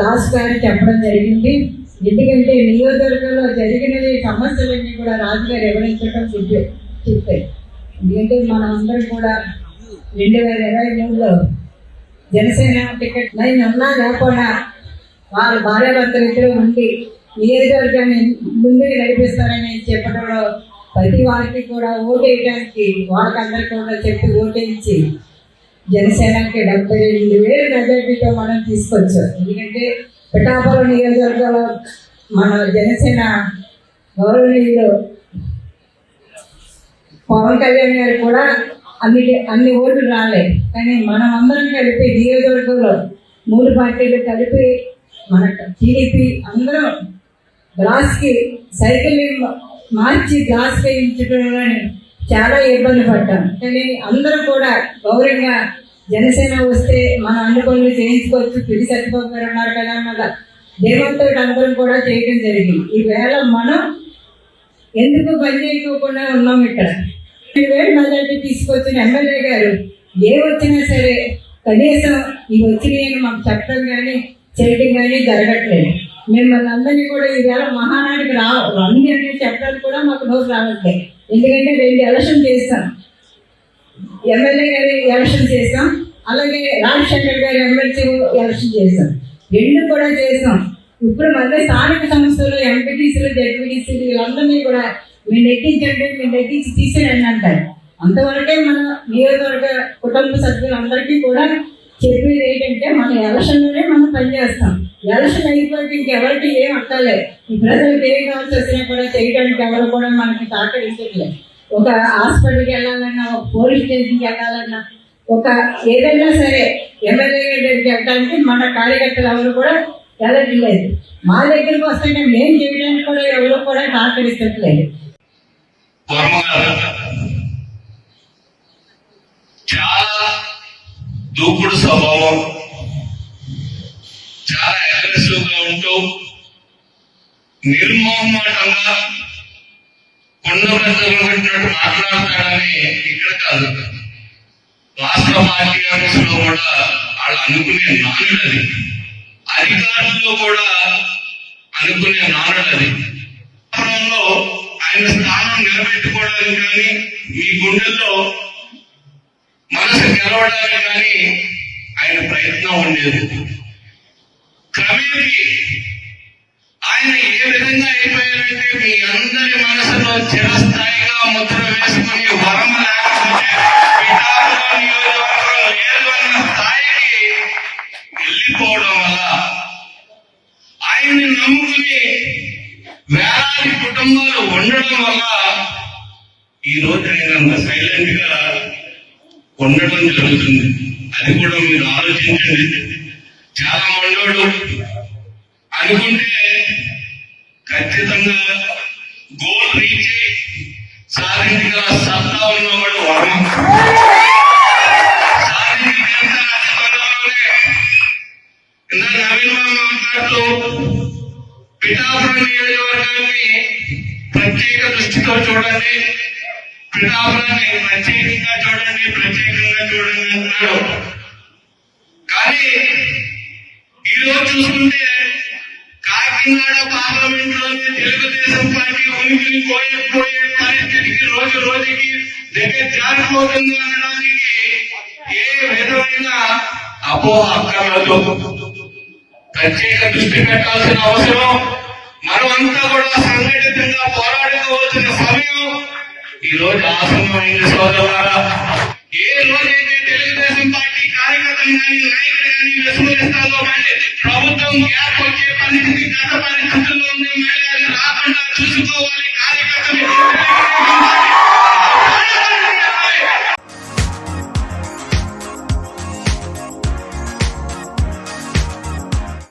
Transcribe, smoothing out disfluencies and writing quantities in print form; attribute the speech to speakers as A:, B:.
A: దాస్ గారు చెప్పడం జరిగింది. ఎందుకంటే నియోజకవర్గంలో జరిగినవి సమస్యలన్నీ కూడా రాజుగారు వివరించడం చెప్పారు. ఎందుకంటే మనం అందరం కూడా 2023లో జనసేన టికెట్ నేను ఉన్నా లేకుండా వాళ్ళ భార్యాభర్తలు ఇద్దరు ఉండి నియోజకవర్గాన్ని ముందుకు నడిపిస్తారని చెప్పడంలో ప్రతి వారికి కూడా ఓటు వేయడానికి వాళ్ళకందరికీ కూడా చెప్పి ఓటేయించి జనసేనకి 72,000 మెజార్టీతో మనం తీసుకొచ్చాం. ఎందుకంటే పిఠాపురం నియోజకవర్గంలో మన జనసేన గౌరవనీయులు పవన్ కళ్యాణ్ గారు కూడా అన్ని ఓట్లు రాలేదు. కానీ మనం అందరం కలిపి నియోజకవర్గంలో 3 పార్టీలు కలిపి మన టీడీపీ అందరం గ్లాస్కి సైకిల్ మార్చి గ్లాస్ వేయించడం చాలా ఇబ్బంది పడ్డాం. కానీ అందరూ కూడా గౌరవంగా జనసేన వస్తే మనం అన్ని పనులు చేయించుకోవచ్చు. పిడి సత్యబాబు గారు ఉన్నారు కదా అన్నమాట దేవంతో అందరం కూడా చేయడం జరిగింది. ఈవేళ మనం ఎందుకు పని చేయకోకుండా ఉన్నాం. ఇక్కడ 2,000 మెజార్టీ తీసుకొచ్చిన ఎమ్మెల్యే గారు ఏ వచ్చినా సరే కనీసం ఇవి వచ్చినాయని మాకు చెప్పడం కానీ చేయడం కానీ జరగట్లేదు. మిమ్మల్ని అందరినీ కూడా ఈవేళ మహానాడికి రండి అని చెప్పడానికి కూడా మాకు నోరు రావట్లేదు. ఎందుకంటే 2 ఎలక్షన్ చేస్తాం, ఎమ్మెల్యే గారి ఎలక్షన్ చేస్తాం, అలాగే రాజశేఖర్ గారి ఎమ్మెల్సీ ఎలక్షన్ చేస్తాం, 2 కూడా చేస్తాం. ఇప్పుడు మళ్ళీ స్థానిక సంస్థలు ఎంపీటీసీలు జడ్పీటీసీలు వీళ్ళందరినీ కూడా మీరు ఎక్కించండి, మీరు ఎక్కించి తీసేయండి అంటారు. అంతవరకే మన నియోజకవర్గ కుటుంబ సభ్యులందరికీ కూడా చెప్పేది ఏంటంటే మన ఎలక్షన్లోనే మనం పనిచేస్తాం. ఎలక్షన్ అయిపోయి ఇంకెవరికి ఏం అక్కర్లేదు. ఈ ప్రజలకు ఏం కావాల్సి వచ్చినా కూడా చేయడానికి ఎవరు కూడా మనకి సహకరించట్లేదు. ఒక హాస్పిటల్కి వెళ్ళాలన్నా, ఒక పోలీస్ స్టేషన్కి వెళ్ళాలన్నా, ఒక ఏదైనా సరే ఎమ్మెల్యే దగ్గరికి వెళ్ళడానికి మన కార్యకర్తలు ఎవరు కూడా వెళ్ళట్లేదు. మా దగ్గరికి వస్తే మేము చేయడానికి కూడా ఎవరు కూడా సహకరించట్లేదు.
B: చాలా దూకుడు స్వభావం, చాలా అగ్రెసివ్ గా ఉంటూ నిర్మోహమాటంగా కొండబద్దలు పెట్టినట్టు మాట్లాడతాడని ఇక్కడ కాదు, రాష్ట్ర పార్టీ ఆఫీసులో కూడా వాళ్ళు అనుకునే నానుడది, అధికారుల్లో కూడా అనుకునే నానుడది. ఆయన స్థానం నిలబెట్టుకోవడానికి కానీ మీ గుండెల్లో మనసు గెలవడానికి కానీ ఆయన ప్రయత్నం ఉండేది. క్రమేపీ ఆయన ఏ విధంగా అయిపోయారంటే మీ అందరి మనసులో చిరస్థాయిగా ముద్ర వేసుకుని వరం లేకపోతే పిఠాపురం నియోజకవర్గం లేదు అన్న స్థాయికి వెళ్ళిపోవడం వల్ల ఆయన్ని నమ్ముకుని వేలాది కుటుంబాలు ఉండడం వల్ల ఈ రోజు ఆయన సైలెంట్ గా ఉండటం జరుగుతుంది. అది కూడా మీరు ఆలోచించండి. చాలా మండోడు అనుకుంటే ఖచ్చితంగా గోల్ రీచ్ సాధించగల సత్తా ఉన్నవాడు వర్మ. ఇందా నవీన్ బాబు మాట్లాడుతూ పిఠాపురం నియోజకవర్గాన్ని ప్రత్యేక దృష్టితో చూడండి, పిఠాపురాన్ని ప్రత్యేకంగా చూడండి అంటున్నాడు. కానీ ఈరోజు చూసుకుంటే కాకినాడ పార్లమెంట్ లోనే తెలుగుదేశం పార్టీ ఉనికిని కోయకపోయే పరిస్థితికి రోజు రోజుకి దగ్గర జారిపోతుంది అనడానికి ఏ విధమైన అపోహ అక్కర్లేదు. ప్రత్యేక దృష్టి పెట్టాల్సిన అవసరం, మనమంతా కూడా సంఘటితంగా పోరాడుకోవాల్సిన సమయం ఈ రోజు ఆసన్నమైంది. సోదరులారా, ఏ రోజైతే తెలుగుదేశం పార్టీ కార్యకర్తలు కానీ నాయకులు కానీ విస్మరిస్తారో మళ్ళీ ప్రభుత్వం గ్యాప్ వచ్చే పరిస్థితి గత పరిస్థితుల్లో ఉంది. మళ్ళీ అది రాకుండా చూసుకోవాలి.